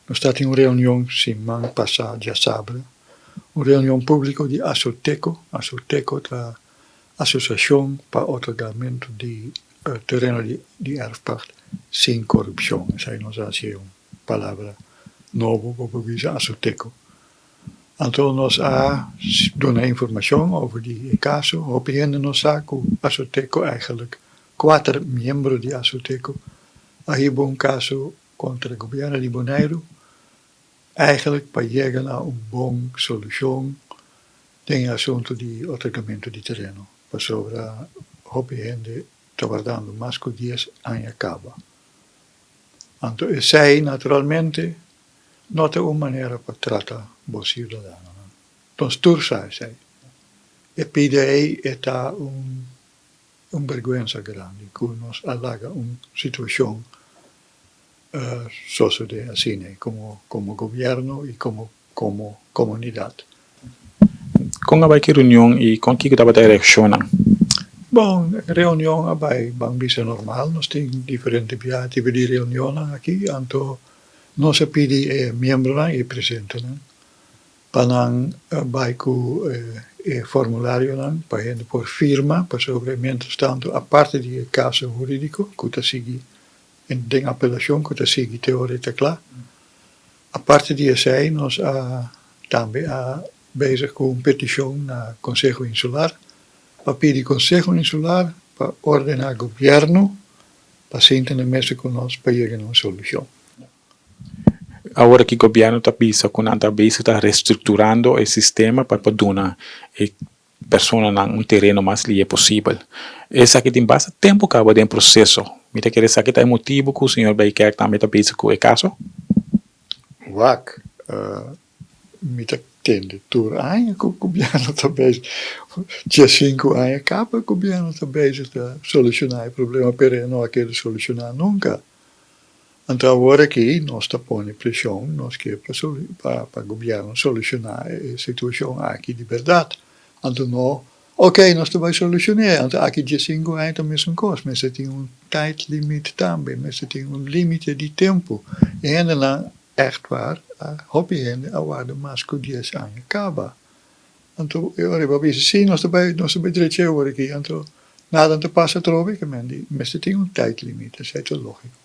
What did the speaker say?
nós está em uma reunião semana passada, já sabe, uma reunião pública de Asoteco é a Associação para o Otorgamento de Terreno de Erfpacht sem corrupção. Essa é nossa palavra nova portuguesa, Asoteco. Então, nós damos informação over die caso. Op een nós com Asoteco eigenlijk 4 membros de Asoteco. Aí um caso contra o governo de Bonaire, eigenlijk para chegar a uma boa solução tem assunto de otorgamento de terreno. Para sobre a gente trabalhando mais que 10 anos acaba. Então, sei naturalmente não tem uma maneira para tratar os cidadãos. Então, tursa sei. E PDI está vergonha grande, que nos alaga uma situação socio assim, como governo e como comunidade. Com a reunião e com que estava a eleição? Bom, reunião é bem normal, nós temos diferentes tipos de reuniões aqui, então nós pedimos membros e presentes, para vai com formulário para gente por firma, para sobre mientras tanto, a parte do caso jurídico, que está seguindo em apelação, que está seguindo teórica claro, a parte disso aí nós também bezig com uma petição no Conselho Insular, para pedir Conselho Insular para ordenar o governo para sentar na mesa com nós para chegar a uma solução. Agora que o governo está está reestruturando o sistema para dar a pessoa um terreno mais livre possível. Esse aqui tem bastante tempo que acaba de processo. Me quer dizer que é motivo que o senhor Baker também está pensando com o caso? Wack, me entende, tur anos que o governo está bezig. Já 5 anos acaba o governo está bezig a solucionar o problema, mas não quer solucionar nunca. Então agora que nós estamos pondo pressão, nós queremos para o governo solucionar a situação aqui de verdade. Então não, ok, nós estamos solucionar. Então aqui de 5 anos é a mesma coisa, mas tem tijdlimite também, mas tem limite de tempo. E ainda echt waar, hobby a waarde mais que 10 anos acaba. Então, eu vou sim, nós estamos direito aqui, então nada te passa trobe, mas tem tijdlimite, isso é lógico.